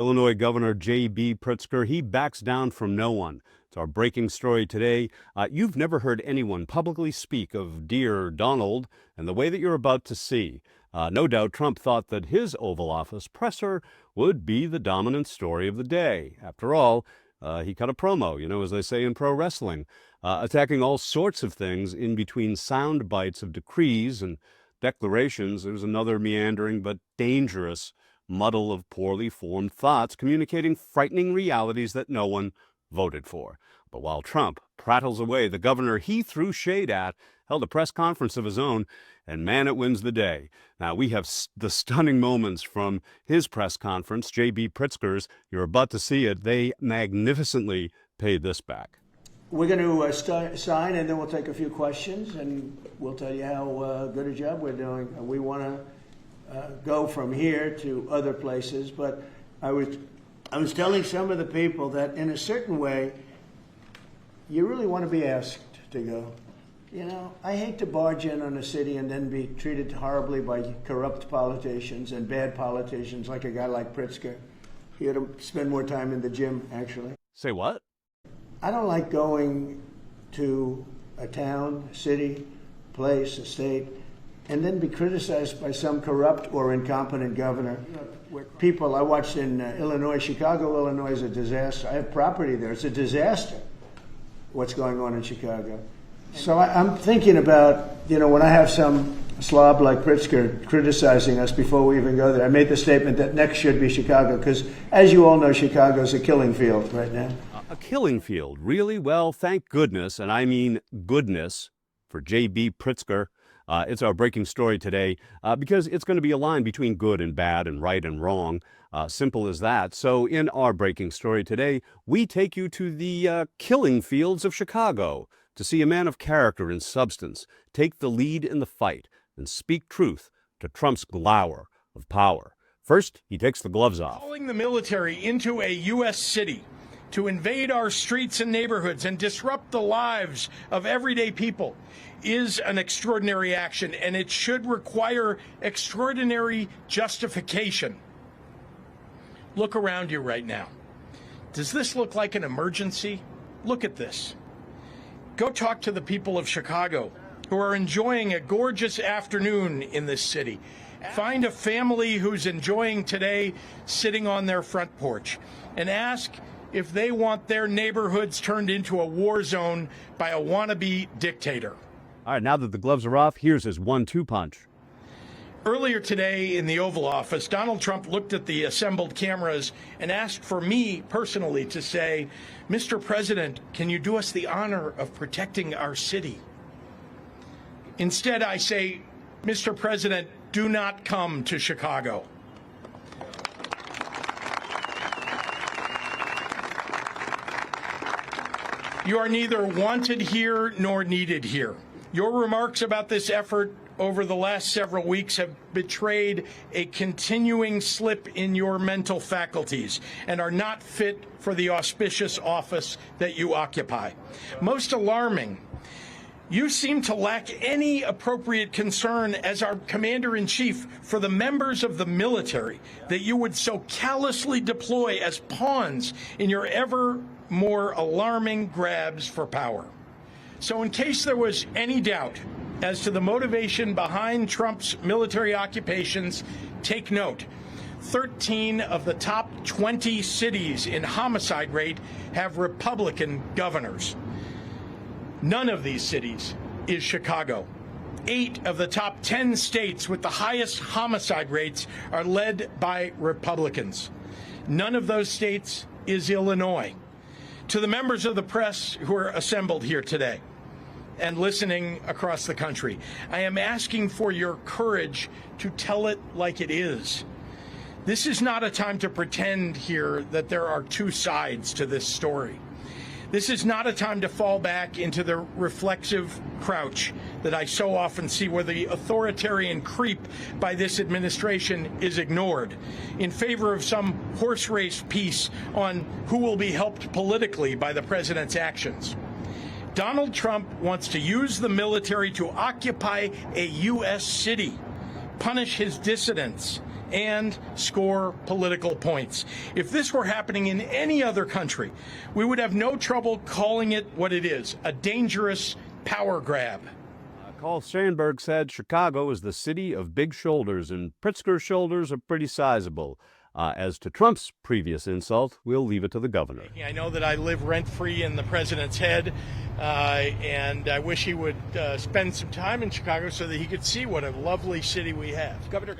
Illinois Governor J.B. Pritzker, he backs down from no one. It's our breaking story today. You've never heard anyone publicly speak of Dear Donald and the way that you're about to see. No doubt Trump thought that his Oval Office presser would be the dominant story of the day. After all, he cut a promo, as they say in pro wrestling, attacking all sorts of things in between sound bites of decrees and declarations. There's another meandering but dangerous muddle of poorly formed thoughts communicating frightening realities that no one voted for. But while Trump prattles away, the governor he threw shade at held a press conference of his own, and man, it wins the day. Now, we have the stunning moments from his press conference, J.B. Pritzker's. You're about to see it. They magnificently paid this back. We're going to sign, and then we'll take a few questions, and we'll tell you how good a job we're doing. We want to go from here to other places, but I was telling some of the people that in a certain way, you really want to be asked to go. I hate to barge in on a city and then be treated horribly by corrupt politicians and bad politicians like a guy like Pritzker. He ought to spend more time in the gym, actually. Say what? I don't like going to a town, city, place, a state, and then be criticized by some corrupt or incompetent governor. People I watched in Illinois, Chicago, Illinois is a disaster. I have property there. It's a disaster what's going on in Chicago. So I'm thinking about, when I have some slob like Pritzker criticizing us before we even go there. I made the statement that next should be Chicago because, as you all know, Chicago's a killing field right now. A killing field, really? Well, thank goodness, and I mean goodness, for J.B. Pritzker. It's our breaking story today because it's going to be a line between good and bad and right and wrong. Simple as that. So in our breaking story today, we take you to the killing fields of Chicago to see a man of character and substance take the lead in the fight and speak truth to Trump's glower of power. First, he takes the gloves off. Calling the military into a U.S. city to invade our streets and neighborhoods and disrupt the lives of everyday people is an extraordinary action, and it should require extraordinary justification. Look around you right now. Does this look like an emergency? Look at this. Go talk to the people of Chicago who are enjoying a gorgeous afternoon in this city. Find a family who's enjoying today sitting on their front porch and ask if they want their neighborhoods turned into a war zone by a wannabe dictator. All right, now that the gloves are off, here's his 1-2 punch. Earlier today in the Oval Office, Donald Trump looked at the assembled cameras and asked for me personally to say, Mr. President, can you do us the honor of protecting our city? Instead, I say, Mr. President, do not come to Chicago. You are neither wanted here nor needed here. Your remarks about this effort over the last several weeks have betrayed a continuing slip in your mental faculties and are not fit for the auspicious office that you occupy. Most alarming, you seem to lack any appropriate concern as our commander-in-chief for the members of the military that you would so callously deploy as pawns in your ever more alarming grabs for power. So in case there was any doubt as to the motivation behind Trump's military occupations, take note. 13 of the top 20 cities in homicide rate have Republican governors. None of these cities is Chicago. 8 of the top 10 states with the highest homicide rates are led by Republicans. None of those states is Illinois. To the members of the press who are assembled here today and listening across the country, I am asking for your courage to tell it like it is. This is not a time to pretend here that there are two sides to this story. This is not a time to fall back into the reflexive crouch that I so often see, where the authoritarian creep by this administration is ignored in favor of some horse race piece on who will be helped politically by the president's actions. Donald Trump wants to use the military to occupy a U.S. city, punish his dissidents, and score political points. If this were happening in any other country, we would have no trouble calling it what it is, a dangerous power grab. Carl Sandburg said Chicago is the city of big shoulders, and Pritzker's shoulders are pretty sizable. As to Trump's previous insult, we'll leave it to the governor. I know that I live rent-free in the president's head, and I wish he would spend some time in Chicago so that he could see what a lovely city we have. Governor.